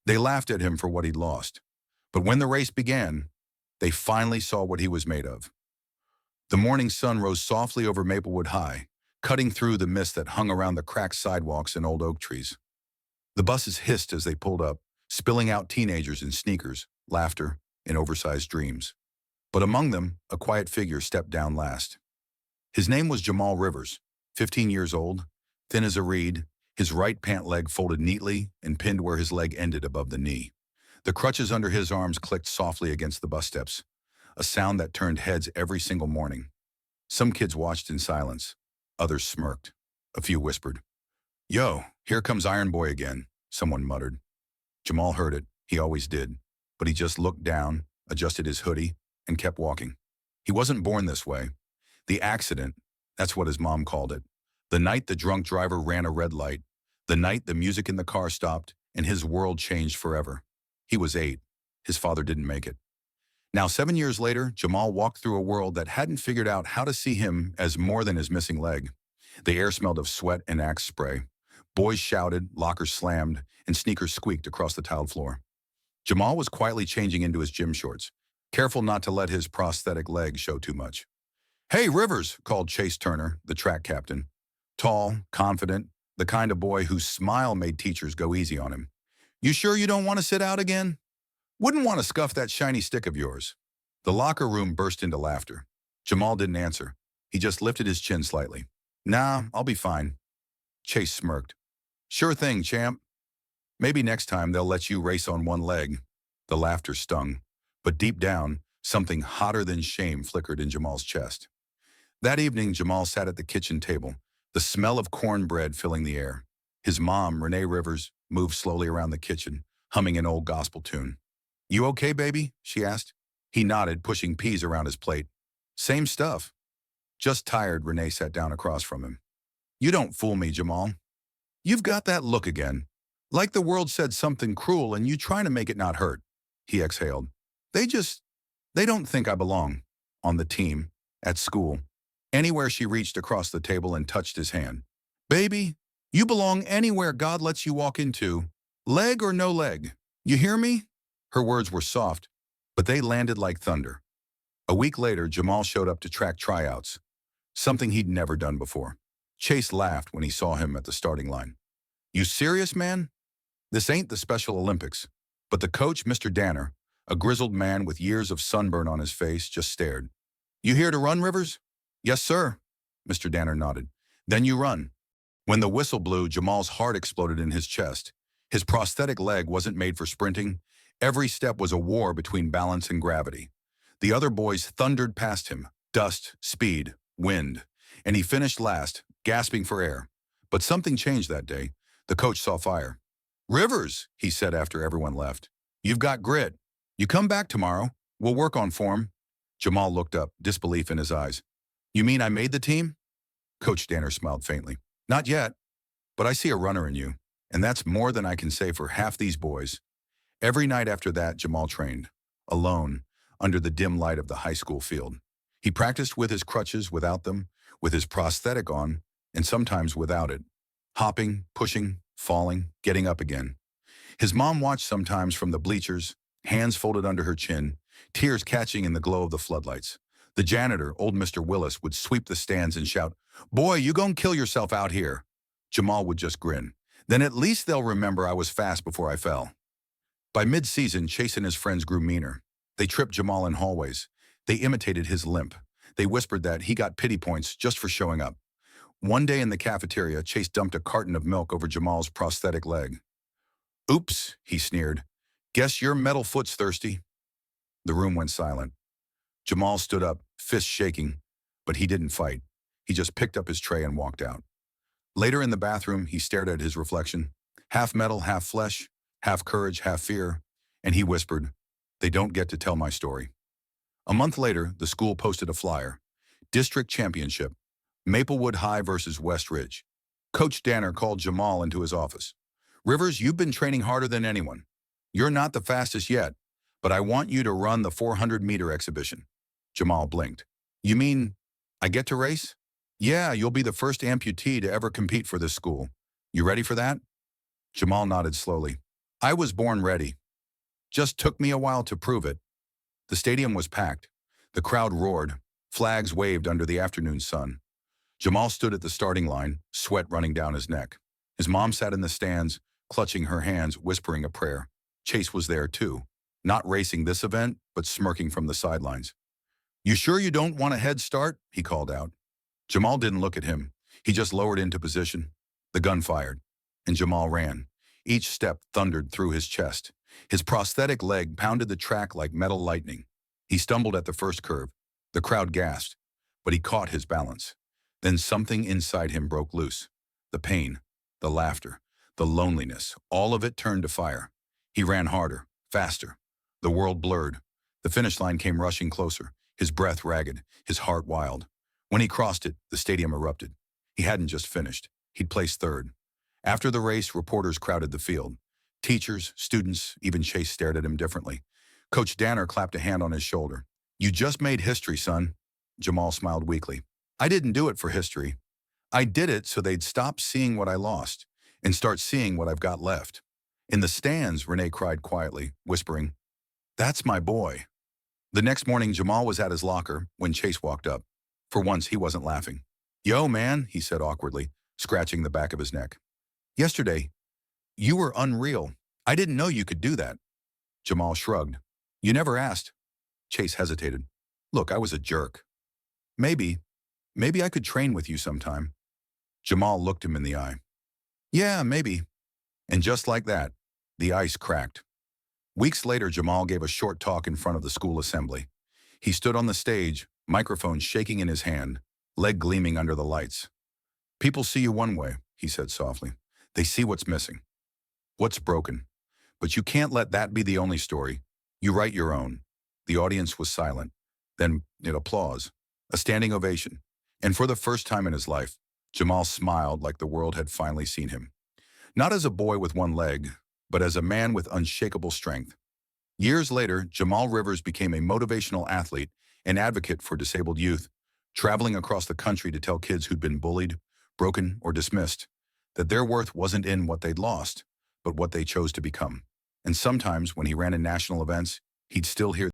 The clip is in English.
They laughed at him for what he'd lost. But when the race began, they finally saw what he was made of. The morning sun rose softly over Maplewood High, cutting through the mist that hung around the cracked sidewalks and old oak trees. The buses hissed as they pulled up, spilling out teenagers in sneakers, laughter, and oversized dreams. But among them, a quiet figure stepped down last. His name was Jamal Rivers, 15 years old, thin as a reed, his right pant leg folded neatly and pinned where his leg ended above the knee. The crutches under his arms clicked softly against the bus steps, a sound that turned heads every single morning. Some kids watched in silence. Others smirked. A few whispered. "Yo, here comes Iron Boy again," someone muttered. Jamal heard it. He always did. But he just looked down, adjusted his hoodie, and kept walking. He wasn't born this way. The accident, that's what his mom called it. The night the drunk driver ran a red light. The night the music in the car stopped, and his world changed forever. He was 8. His father didn't make it. Now, 7 years later, Jamal walked through a world that hadn't figured out how to see him as more than his missing leg. The air smelled of sweat and Axe spray. Boys shouted, lockers slammed, and sneakers squeaked across the tiled floor. Jamal was quietly changing into his gym shorts, careful not to let his prosthetic leg show too much. "Hey, Rivers," called Chase Turner, the track captain. Tall, confident, the kind of boy whose smile made teachers go easy on him. "You sure you don't want to sit out again? Wouldn't want to scuff that shiny stick of yours." The locker room burst into laughter. Jamal didn't answer. He just lifted his chin slightly. "Nah, I'll be fine." Chase smirked. "Sure thing, champ. Maybe next time they'll let you race on one leg." The laughter stung, but deep down, something hotter than shame flickered in Jamal's chest. That evening, Jamal sat at the kitchen table, the smell of cornbread filling the air. His mom, Renee Rivers, moved slowly around the kitchen, humming an old gospel tune. "You okay, baby?" she asked. He nodded, pushing peas around his plate. "Same stuff." "Just tired," Renee sat down across from him. "You don't fool me, Jamal. You've got that look again. Like the world said something cruel and you trying to make it not hurt." He exhaled. They don't think I belong. On the team, at school, anywhere." She reached across the table and touched his hand. "Baby, you belong anywhere God lets you walk into, leg or no leg. You hear me?" Her words were soft, but they landed like thunder. A week later, Jamal showed up to track tryouts, something he'd never done before. Chase laughed when he saw him at the starting line. "You serious, man? This ain't the Special Olympics." But the coach, Mr. Danner, a grizzled man with years of sunburn on his face, just stared. "You here to run, Rivers?" "Yes, sir." Mr. Danner nodded. "Then you run." When the whistle blew, Jamal's heart exploded in his chest. His prosthetic leg wasn't made for sprinting. Every step was a war between balance and gravity. The other boys thundered past him, dust, speed, wind, and he finished last, gasping for air. But something changed that day. The coach saw fire. "Rivers," he said after everyone left, "you've got grit. You come back tomorrow. We'll work on form." Jamal looked up, disbelief in his eyes. "You mean I made the team?" Coach Danner smiled faintly. "Not yet, but I see a runner in you, and that's more than I can say for half these boys." Every night after that, Jamal trained, alone, under the dim light of the high school field. He practiced with his crutches, without them, with his prosthetic on, and sometimes without it. Hopping, pushing, falling, getting up again. His mom watched sometimes from the bleachers, hands folded under her chin, tears catching in the glow of the floodlights. The janitor, old Mr. Willis, would sweep the stands and shout, "Boy, you gon' kill yourself out here." Jamal would just grin. "Then at least they'll remember I was fast before I fell." By mid-season, Chase and his friends grew meaner. They tripped Jamal in hallways. They imitated his limp. They whispered that he got pity points just for showing up. One day in the cafeteria, Chase dumped a carton of milk over Jamal's prosthetic leg. "Oops," he sneered. "Guess your metal foot's thirsty." The room went silent. Jamal stood up, fists shaking, but he didn't fight. He just picked up his tray and walked out. Later in the bathroom, he stared at his reflection. Half metal, half flesh, half courage, half fear, and he whispered, "They don't get to tell my story." A month later, the school posted a flyer. District Championship. Maplewood High versus West Ridge. Coach Danner called Jamal into his office. "Rivers, you've been training harder than anyone. You're not the fastest yet, but I want you to run the 400-meter exhibition." Jamal blinked. "You mean I get to race?" "Yeah, you'll be the first amputee to ever compete for this school. You ready for that?" Jamal nodded slowly. I was born ready. Just took me a while to prove it. The stadium was packed. The crowd roared. Flags waved under the afternoon sun. Jamal stood at the starting line, sweat running down his neck. His mom sat in the stands, clutching her hands, whispering a prayer. Chase was there too, not racing this event, but smirking from the sidelines. "You sure you don't want a head start?" he called out. Jamal didn't look at him. He just lowered into position. The gun fired, and Jamal ran. Each step thundered through his chest. His prosthetic leg pounded the track like metal lightning. He stumbled at the first curve. The crowd gasped, but he caught his balance. Then something inside him broke loose. The pain, the laughter, the loneliness, all of it turned to fire. He ran harder, faster. The world blurred. The finish line came rushing closer, his breath ragged, his heart wild. When he crossed it, the stadium erupted. He hadn't just finished. He'd placed third. After the race, reporters crowded the field. Teachers, students, even Chase stared at him differently. Coach Danner clapped a hand on his shoulder. "You just made history, son." Jamal smiled weakly. "I didn't do it for history. I did it so they'd stop seeing what I lost and start seeing what I've got left." In the stands, Renee cried quietly, whispering, "That's my boy." The next morning, Jamal was at his locker when Chase walked up. For once, he wasn't laughing. "Yo, man," he said awkwardly, scratching the back of his neck. "Yesterday, you were unreal. I didn't know you could do that." Jamal shrugged. "You never asked." Chase hesitated. "Look, I was a jerk. Maybe I could train with you sometime." Jamal looked him in the eye. "Yeah, maybe." And just like that, the ice cracked. Weeks later, Jamal gave a short talk in front of the school assembly. He stood on the stage, microphone shaking in his hand, leg gleaming under the lights. "People see you one way," he said softly. "They see what's missing, what's broken. But you can't let that be the only story. You write your own." The audience was silent. Then applause, a standing ovation. And for the first time in his life, Jamal smiled like the world had finally seen him. Not as a boy with one leg, but as a man with unshakable strength. Years later, Jamal Rivers became a motivational athlete and advocate for disabled youth, traveling across the country to tell kids who'd been bullied, broken, or dismissed that their worth wasn't in what they'd lost, but what they chose to become. And sometimes, when he ran in national events, he'd still hear